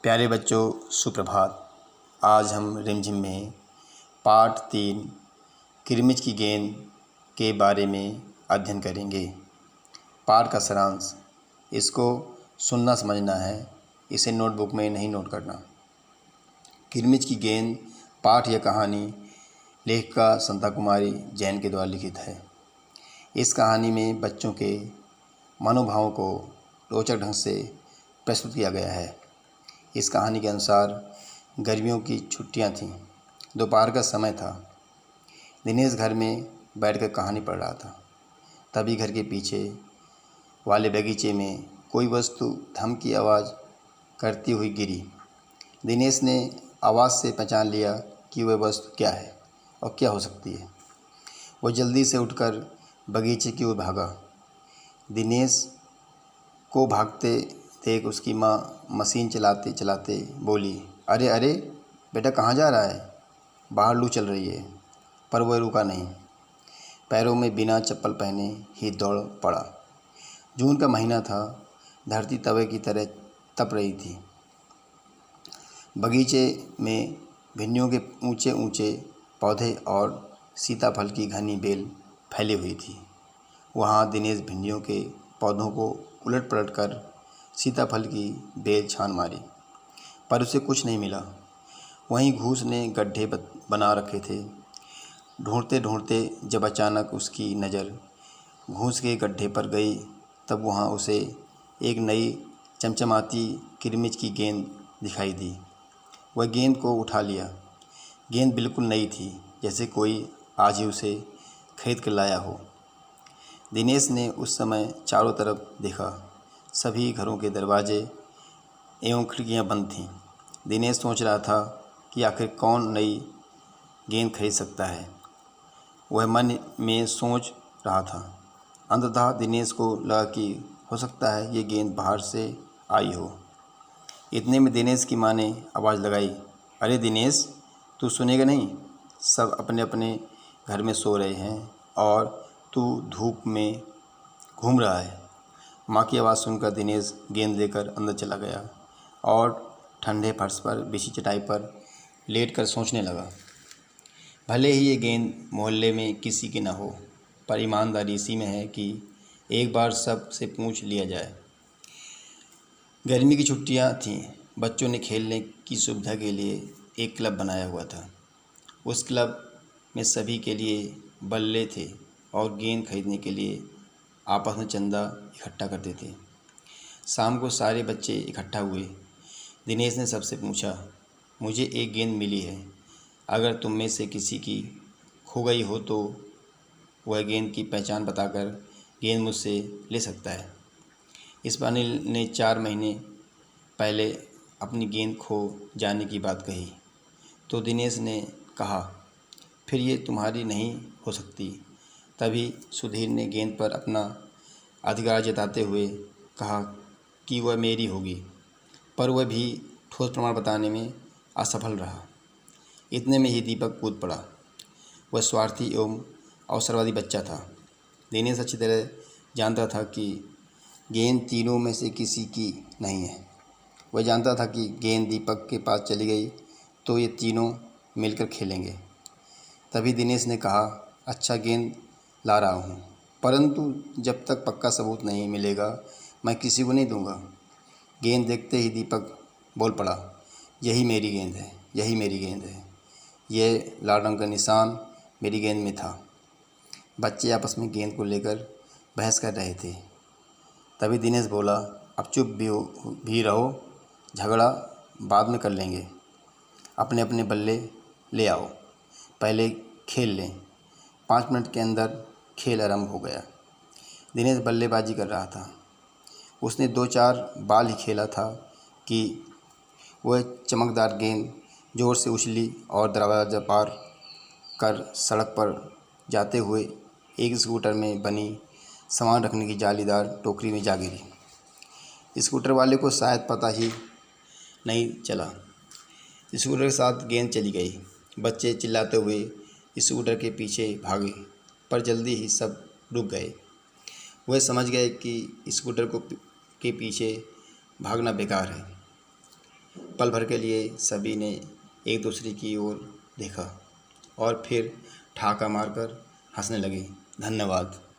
प्यारे बच्चों, सुप्रभात। आज हम रिमझिम में पाठ 3 किरमिच की गेंद के बारे में अध्ययन करेंगे। पाठ का सारांश, इसको सुनना समझना है, इसे नोटबुक में नहीं नोट करना। किरमिच की गेंद पाठ या कहानी लेखिका संता कुमारी जैन के द्वारा लिखित है। इस कहानी में बच्चों के मनोभावों को रोचक ढंग से प्रस्तुत किया गया है। इस कहानी के अनुसार गर्मियों की छुट्टियां थीं। दोपहर का समय था। दिनेश घर में बैठकर कहानी पढ़ रहा था। तभी घर के पीछे वाले बगीचे में कोई वस्तु धम की आवाज़ करती हुई गिरी। दिनेश ने आवाज़ से पहचान लिया कि वह वस्तु क्या है और क्या हो सकती है। वो जल्दी से उठकर बगीचे की ओर भागा। दिनेश को भागते देख उसकी माँ मशीन चलाते चलाते बोली, अरे अरे बेटा, कहाँ जा रहा है? बाहर लू चल रही है। पर वह रुका नहीं। पैरों में बिना चप्पल पहने ही दौड़ पड़ा। जून का महीना था। धरती तवे की तरह तप रही थी। बगीचे में भिंडियों के ऊंचे ऊंचे पौधे और सीताफल की घनी बेल फैली हुई थी। वहाँ दिनेश भिंडियों के पौधों को उलट पलट कर सीताफल की बेल छान मारी, पर उसे कुछ नहीं मिला। वहीं घूस ने गड्ढे बना रखे थे। ढूंढते ढूंढते जब अचानक उसकी नज़र घूस के गड्ढे पर गई, तब वहाँ उसे एक नई चमचमाती किरमिच की गेंद दिखाई दी। वह गेंद को उठा लिया। गेंद बिल्कुल नई थी, जैसे कोई आज ही उसे खरीद कर लाया हो। दिनेश ने उस समय चारों तरफ देखा। सभी घरों के दरवाजे एवं खिड़कियां बंद थीं। दिनेश सोच रहा था कि आखिर कौन नई गेंद खरीद सकता है। वह मन में सोच रहा था। अंततः दिनेश को लगा कि हो सकता है ये गेंद बाहर से आई हो। इतने में दिनेश की माँ ने आवाज़ लगाई, अरे दिनेश, तू सुनेगा नहीं? सब अपने अपने घर में सो रहे हैं और तू धूप में घूम रहा है। माँ की आवाज़ सुनकर दिनेश गेंद लेकर अंदर चला गया और ठंडे फर्श पर बिछी चटाई पर लेटकर सोचने लगा। भले ही ये गेंद मोहल्ले में किसी की न हो, पर ईमानदारी इसी में है कि एक बार सब से पूछ लिया जाए। गर्मी की छुट्टियां थीं। बच्चों ने खेलने की सुविधा के लिए एक क्लब बनाया हुआ था। उस क्लब में सभी के लिए बल्ले थे और गेंद खरीदने के लिए आपस में चंदा इकट्ठा करते थे। शाम को सारे बच्चे इकट्ठा हुए। दिनेश ने सबसे पूछा, मुझे एक गेंद मिली है। अगर तुम में से किसी की खो गई हो तो वह गेंद की पहचान बताकर गेंद मुझसे ले सकता है। इस प्राणी ने 4 महीने पहले अपनी गेंद खो जाने की बात कही तो दिनेश ने कहा, फिर ये तुम्हारी नहीं हो सकती। तभी सुधीर ने गेंद पर अपना अधिकार जताते हुए कहा कि वह मेरी होगी, पर वह भी ठोस प्रमाण बताने में असफल रहा। इतने में ही दीपक कूद पड़ा। वह स्वार्थी एवं अवसरवादी बच्चा था। दिनेश अच्छी तरह जानता था कि गेंद तीनों में से किसी की नहीं है। वह जानता था कि गेंद दीपक के पास चली गई तो ये तीनों मिलकर खेलेंगे। तभी दिनेश ने कहा, अच्छा, गेंद ला रहा हूँ, परंतु जब तक पक्का सबूत नहीं मिलेगा मैं किसी को नहीं दूंगा। गेंद देखते ही दीपक बोल पड़ा, यही मेरी गेंद है, यही मेरी गेंद है। यह लाल रंग का निशान मेरी गेंद में था। बच्चे आपस में गेंद को लेकर बहस कर रहे थे। तभी दिनेश बोला, अब चुप भी रहो, झगड़ा बाद में कर लेंगे। अपने अपने बल्ले ले आओ, पहले खेल लें। 5 मिनट के अंदर खेल आरंभ हो गया। दिनेश बल्लेबाजी कर रहा था। उसने 2-4 बाल ही खेला था कि वह चमकदार गेंद ज़ोर से उछली और दरवाज़ा पार कर सड़क पर जाते हुए एक स्कूटर में बनी सामान रखने की जालीदार टोकरी में जा गिरी। स्कूटर वाले को शायद पता ही नहीं चला। स्कूटर के साथ गेंद चली गई। बच्चे चिल्लाते हुए स्कूटर के पीछे भागे, पर जल्दी ही सब रुक गए। वह समझ गए कि स्कूटर के पीछे भागना बेकार है। पल भर के लिए सभी ने एक दूसरे की ओर देखा और फिर ठहाका मारकर हंसने लगे। धन्यवाद।